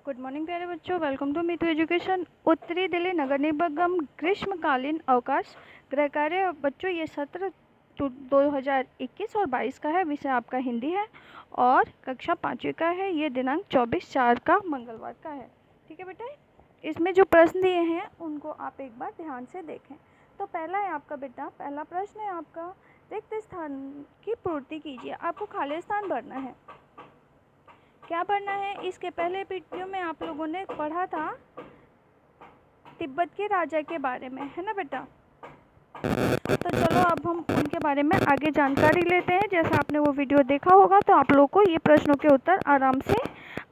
Good morning प्यारे बच्चों, welcome to Mithu education. उत्तरी दिल्ली नगर निगम ग्रीष्मकालीन अवकाश गृह कार्य। बच्चों ये सत्र 2021 और 22 का है। विषय आपका हिंदी है और कक्षा 5वीं का है। ये दिनांक 24/4 का मंगलवार का है। ठीक है बेटा, इसमें जो प्रश्न दिए हैं उनको आप एक बार ध्यान से देखें। तो पहला है आपका बेटा, पहला प्रश्न है आपका, रिक्त स्थान की पूर्ति कीजिए। आपको खाली स्थान भरना है। क्या पढ़ना है? इसके पहले वीडियो में आप लोगों ने पढ़ा था तिब्बत के राजा के बारे में, है ना बेटा। तो चलो अब हम उनके बारे में आगे जानकारी लेते हैं। जैसा आपने वो वीडियो देखा होगा तो आप लोगों को ये प्रश्नों के उत्तर आराम से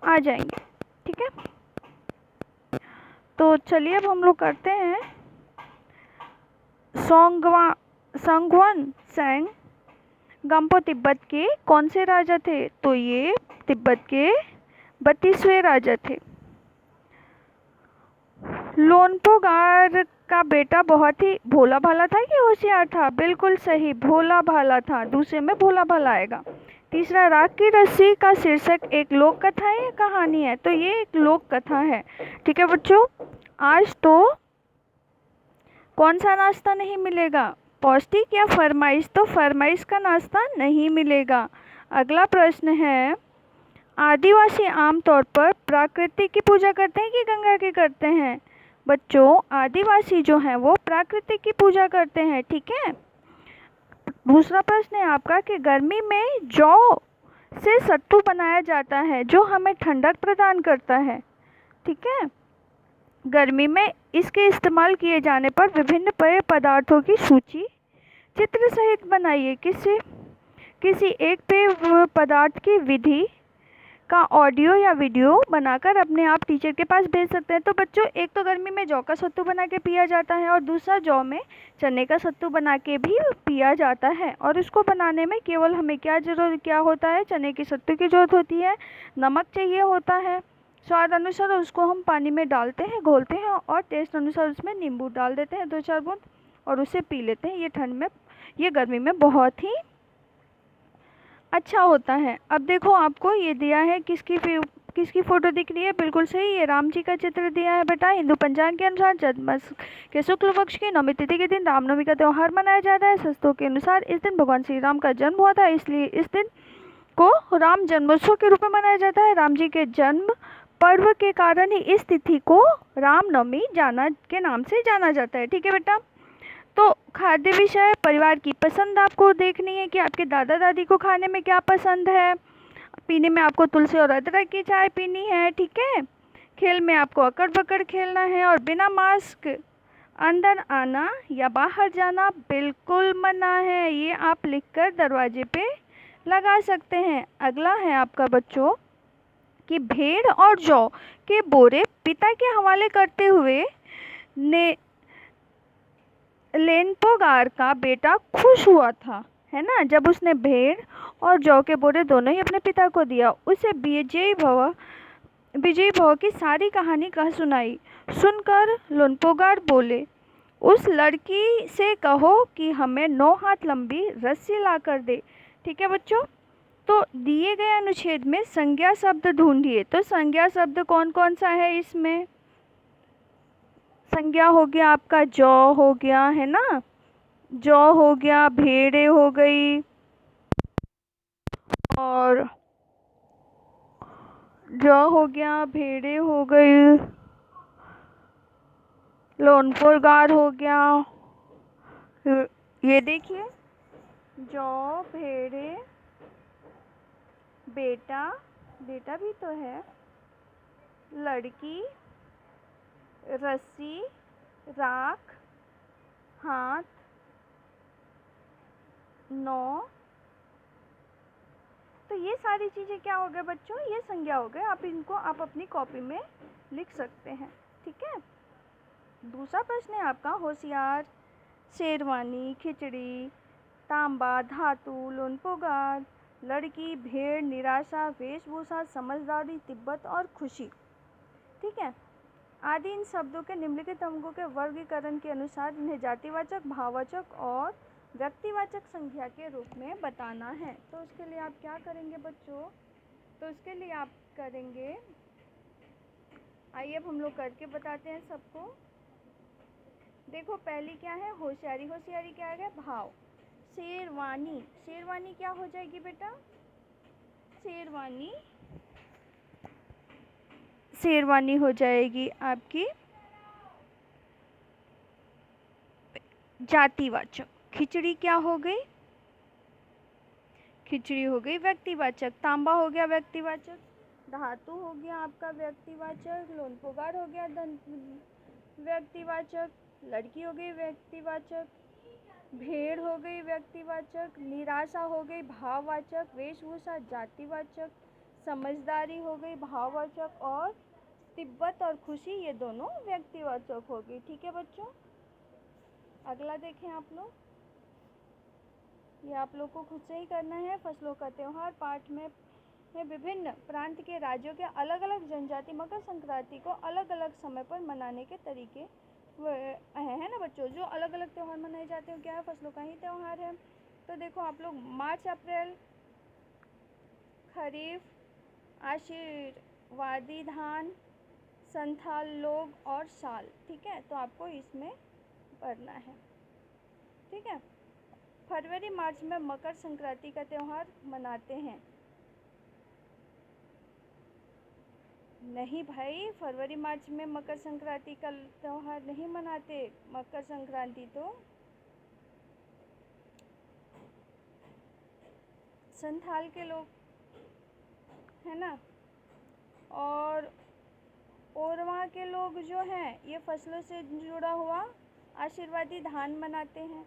आ जाएंगे। ठीक है, तो चलिए अब हम लोग करते हैं। संगवन सेंग गंपो तिब्बत के कौन से राजा थे? तो ये तिब्बत के 32वें राजा थे। लोनपोगार का बेटा बहुत ही भोला भाला था कि होशियार था? बिल्कुल सही, भोला भाला था। दूसरे में भोला भाला आएगा। तीसरा, राग की रस्सी का शीर्षक एक लोक कथा है या कहानी है? तो ये एक लोक कथा है। ठीक है बच्चों, आज तो कौन सा नाश्ता नहीं मिलेगा? पौष्टिक या फरमाइश? तो फरमाइश का नाश्ता नहीं मिलेगा। अगला प्रश्न है, आदिवासी आमतौर पर प्रकृति की पूजा करते हैं कि गंगा की करते हैं? बच्चों, आदिवासी जो हैं वो प्रकृति की पूजा करते हैं। ठीक है। दूसरा प्रश्न है आपका कि गर्मी में जौ से सत्तू बनाया जाता है जो हमें ठंडक प्रदान करता है। ठीक है। गर्मी में इसके इस्तेमाल किए जाने पर विभिन्न पेय पदार्थों की सूची चित्र सहित बनाइए। किसी एक पेय पदार्थ की विधि का ऑडियो या वीडियो बनाकर अपने आप टीचर के पास भेज सकते हैं। तो बच्चों, एक तो गर्मी में जौ का सत्तू बना के पिया जाता है और दूसरा जौ में चने का सत्तू बना के भी पिया जाता है। और इसको बनाने में केवल हमें क्या होता है? चने की सत्तू की जरूरत होती है, नमक चाहिए होता है, स्वाद अनुसार उसको हम पानी में डालते हैं, घोलते हैं और टेस्ट अनुसार उसमें नींबू डाल देते हैं 2-4 बूंद और उसे पी लेते हैं। ये गर्मी में बहुत ही अच्छा होता है। अब देखो, आपको ये दिया है, किसकी फ़ोटो दिख रही है? बिल्कुल सही, ये राम जी का चित्र दिया है बेटा। हिंदू पंचांग के अनुसार जन्माष्टमी के शुक्ल पक्ष की नवमी तिथि के दिन रामनवमी का त्यौहार मनाया जाता है। शास्त्रों के अनुसार इस दिन भगवान श्री राम का जन्म हुआ था, इसलिए इस दिन को राम जन्मोत्सव के रूप में मनाया जाता है। राम जी के जन्म पर्व के कारण ही इस तिथि को रामनवमी के नाम से जाना जाता है। ठीक है बेटा। तो खाद्य विषय, परिवार की पसंद आपको देखनी है कि आपके दादा दादी को खाने में क्या पसंद है। पीने में आपको तुलसी और अदरक की चाय पीनी है। ठीक है। खेल में आपको अकड़ बकड़ खेलना है और बिना मास्क अंदर आना या बाहर जाना बिल्कुल मना है। ये आप लिखकर दरवाजे पे लगा सकते हैं। अगला है आपका बच्चों कि भेड़ और जौ के बोरे पिता के हवाले करते हुए ने लेनपोगार का बेटा खुश हुआ था, है ना, जब उसने भेड़ और जौ के बोरे दोनों ही अपने पिता को दिया। उसे विजयी भव की सारी कहानी कह सुनाई। सुनकर लोनपोगार बोले, उस लड़की से कहो कि हमें 9 हाथ लंबी रस्सी ला कर दे। ठीक है बच्चों। तो दिए गए अनुच्छेद में संज्ञा शब्द ढूंढिए। तो संज्ञा शब्द कौन कौन सा है इसमें? संज्ञा हो गया आपका जौ हो गया, है ना, जौ हो गया, भेड़े हो गई और जौ हो गया, भेड़े हो गई, लोनपुरगार हो गया। ये देखिए, जौ, भेड़े, बेटा, बेटा भी तो है, लड़की, रस्सी, राख, हाथ, 9। तो ये सारी चीज़ें क्या हो गए बच्चों? ये संज्ञा हो गए। आप अपनी कॉपी में लिख सकते हैं। ठीक है। दूसरा प्रश्न है आपका, होशियार, शेरवानी, खिचड़ी, तांबा, धातु, लोनपोगार, लड़की, भेड़, निराशा, वेशभूषा, समझदारी, तिब्बत और खुशी। ठीक है। आदि इन शब्दों के निम्नलिखित अंगों के वर्गीकरण के अनुसार इन्हें जातिवाचक, भाववाचक और व्यक्तिवाचक संख्या के रूप में बताना है। तो उसके लिए आप क्या करेंगे बच्चों? तो उसके लिए आप करेंगे आइए अब हम लोग करके बताते हैं सबको। देखो पहली क्या है, होशियारी। होशियारी क्या है, भाव। शेरवानी, शेरवानी क्या हो जाएगी बेटा, शेरवानी, शेरवानी हो जाएगी आपकी जातिवाचक। खिचड़ी क्या हो गई, खिचड़ी हो गई व्यक्तिवाचक। तांबा हो गया व्यक्तिवाचक। धातु हो गया आपका व्यक्तिवाचक। लोनपुगार हो गया व्यक्तिवाचक। लड़की हो गई व्यक्तिवाचक। भेड़ हो गई व्यक्तिवाचक। निराशा हो गई भाववाचक। वेशभूषा जातिवाचक। समझदारी हो गई भाववाचक। और तिब्बत और खुशी ये दोनों व्यक्तिवाचक हो गई। ठीक है बच्चों, अगला देखें आप लोग। ये आप लोग को खुद से ही करना है। फसलों का त्यौहार पाठ में विभिन्न प्रांत के राज्यों के अलग अलग जनजाति मकर संक्रांति को अलग अलग समय पर मनाने के तरीके है ना बच्चों। जो अलग अलग त्यौहार मनाए जाते हैं क्या है, फसलों का ही त्यौहार है। तो देखो आप लोग, मार्च अप्रैल खरीफ, आशीर्वादी धान, संथाल लोग और साल। ठीक है, तो आपको इसमें पढ़ना है। ठीक है, फरवरी मार्च में मकर संक्रांति का त्यौहार मनाते हैं। नहीं भाई, फरवरी मार्च में मकर संक्रांति का त्यौहार नहीं मनाते। मकर संक्रांति तो संथाल के लोग है ना, और ओरवा के लोग जो हैं ये फसलों से जुड़ा हुआ आशीर्वादी धान मनाते हैं।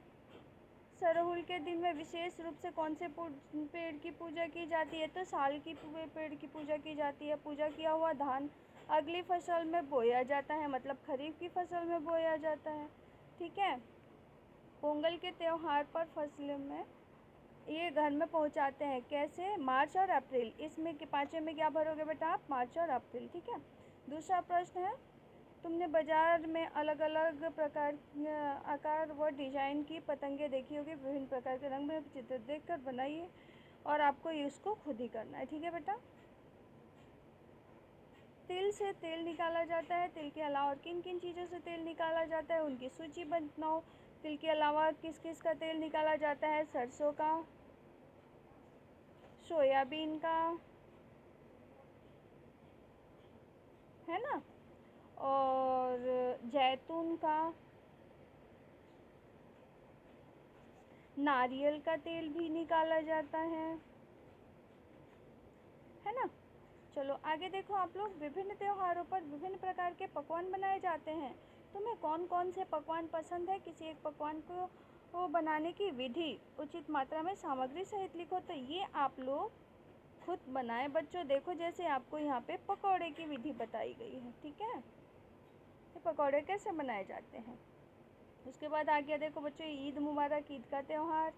सरहुल के दिन में विशेष रूप से कौन से पेड़ की पूजा की जाती है, तो साल की पेड़ की पूजा की जाती है। पूजा किया हुआ धान अगली फसल में बोया जाता है, मतलब खरीफ की फसल में बोया जाता है। ठीक है, पोंगल के त्यौहार पर फसल में ये घर में पहुंचाते हैं। कैसे, मार्च और अप्रैल। इसमें के पाँचवें में क्या भरोगे बेटा आप, मार्च और अप्रैल। ठीक है, दूसरा प्रश्न है, तुमने बाजार में अलग अलग प्रकार आकार व डिजाइन की पतंगे देखी होगी। विभिन्न प्रकार के रंग में चित्र देखकर बनाइए और आपको इसको खुद ही करना है। ठीक है बेटा, तिल से तेल निकाला जाता है। तिल के अलावा और किन किन चीज़ों से तेल निकाला जाता है उनकी सूची बनाओ। तिल के अलावा किस किस का तेल निकाला जाता है, सरसों का, सोयाबीन का, है ना, और जैतून का, नारियल का तेल भी निकाला जाता है ना। चलो आगे देखो आप लोग, विभिन्न त्योहारों पर विभिन्न प्रकार के पकवान बनाए जाते हैं। तुम्हें कौन कौन से पकवान पसंद है, किसी एक पकवान को बनाने की विधि उचित मात्रा में सामग्री सहित लिखो। तो ये आप लोग खुद बनाएं बच्चों। देखो जैसे आपको यहाँ पे पकौड़े की विधि बताई गई है। ठीक है, ये पकौड़े कैसे बनाए जाते हैं। उसके बाद आगे देखो बच्चों, ईद मुबारक। ईद का त्यौहार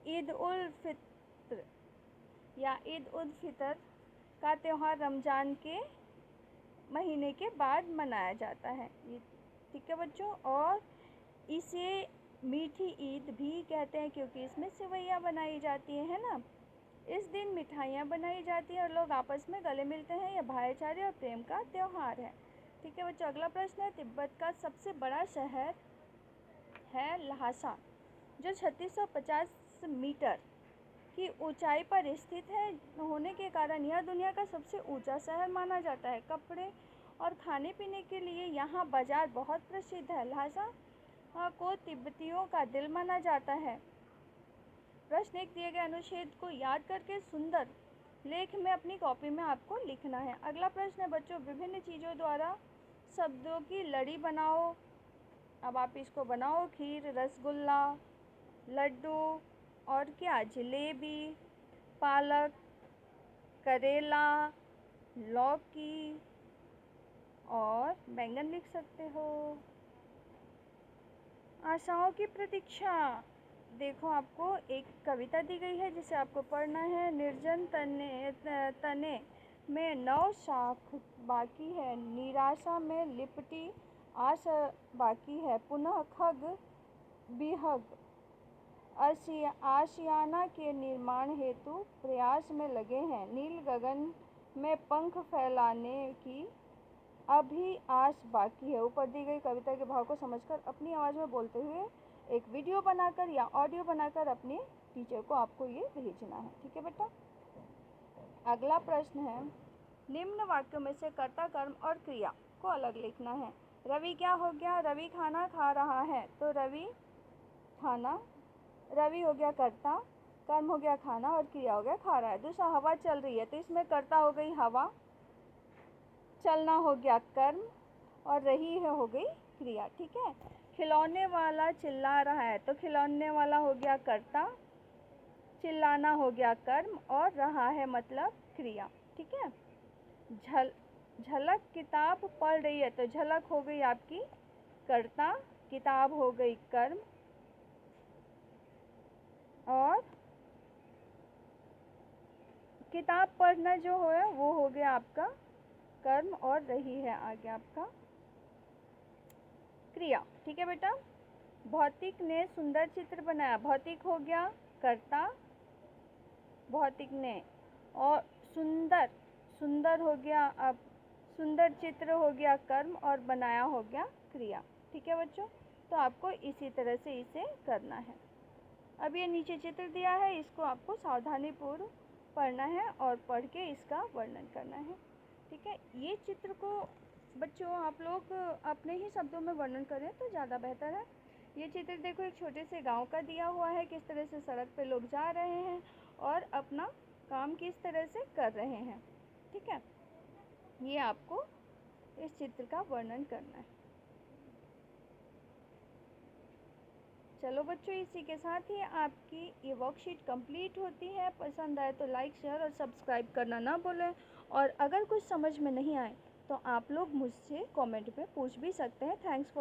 ईद उल फित्र या ईद उल फितर का त्यौहार रमज़ान के महीने के बाद मनाया जाता है। ठीक है बच्चों, और इसे मीठी ईद भी कहते हैं क्योंकि इसमें सेवइयाँ बनाई जाती है ना। इस दिन मिठाइयाँ बनाई जाती हैं और लोग आपस में गले मिलते हैं। यह भाईचारे और प्रेम का त्यौहार है। ठीक है बच्चों, अगला प्रश्न है, तिब्बत का सबसे बड़ा शहर है लहासा, जो 3650 मीटर की ऊंचाई पर स्थित है होने के कारण यह दुनिया का सबसे ऊंचा शहर माना जाता है। कपड़े और खाने पीने के लिए यहाँ बाजार बहुत प्रसिद्ध है। लहासा को तिब्बतियों का दिल माना जाता है। प्रश्न एक दिए गए अनुच्छेद को याद करके सुंदर लेख में अपनी कॉपी में आपको लिखना है। अगला प्रश्न है बच्चों, विभिन्न चीज़ों द्वारा शब्दों की लड़ी बनाओ। अब आप इसको बनाओ, खीर, रसगुल्ला, लड्डू और क्या, जलेबी, पालक, करेला, लौकी और बैंगन लिख सकते हो। आशाओं की प्रतीक्षा। देखो आपको एक कविता दी गई है जिसे आपको पढ़ना है। निर्जन तने में नौ शाख बाकी है, निराशा में लिपटी आस बाकी है, पुनः खग बिहग आशियाना के निर्माण हेतु प्रयास में लगे हैं। नील गगन में पंख फैलाने की अभी आस बाकी है। ऊपर दी गई कविता के भाव को समझकर अपनी आवाज़ में बोलते हुए एक वीडियो बनाकर या ऑडियो बनाकर अपने टीचर को आपको ये भेजना है। ठीक है बेटा। अगला प्रश्न है, निम्न वाक्यों में से कर्ता, कर्म और क्रिया को अलग लिखना है। रवि क्या हो गया? रवि खाना खा रहा है, तो रवि खाना, रवि हो गया कर्ता, कर्म हो गया खाना और क्रिया हो गया खा रहा है। दूसरा, हवा चल रही है, तो इसमें कर्ता हो गई हवा, चलना हो गया कर्म और रही है हो गई क्रिया। ठीक है। खिलौने वाला चिल्ला रहा है, तो खिलौने वाला हो गया कर्ता, चिल्लाना हो गया कर्म और रहा है मतलब क्रिया। ठीक है। झलक किताब पढ़ रही है, तो झलक हो गई आपकी कर्ता, किताब हो गई कर्म और किताब पढ़ना जो है वो हो गया आपका कर्म और रही है आगे आपका क्रिया। ठीक है बेटा। भौतिक ने सुंदर चित्र बनाया, भौतिक हो गया कर्ता, भौतिक ने, और सुंदर, सुंदर हो गया अब सुंदर चित्र हो गया कर्म और बनाया हो गया क्रिया। ठीक है बच्चों। तो आपको इसी तरह से इसे करना है। अब ये नीचे चित्र दिया है, इसको आपको सावधानीपूर्वक पढ़ना है और पढ़ के इसका वर्णन करना है। ठीक है। ये चित्र को बच्चों आप लोग अपने ही शब्दों में वर्णन करें तो ज़्यादा बेहतर है। ये चित्र देखो एक छोटे से गांव का दिया हुआ है, किस तरह से सड़क पे लोग जा रहे हैं और अपना काम किस तरह से कर रहे हैं। ठीक है। ये आपको इस चित्र का वर्णन करना है। चलो बच्चों, इसी के साथ ही आपकी ये वर्कशीट कंप्लीट होती है। पसंद आए तो लाइक, शेयर और सब्सक्राइब करना ना भूलें। और अगर कुछ समझ में नहीं आए तो आप लोग मुझसे कमेंट में पूछ भी सकते हैं। Thanks for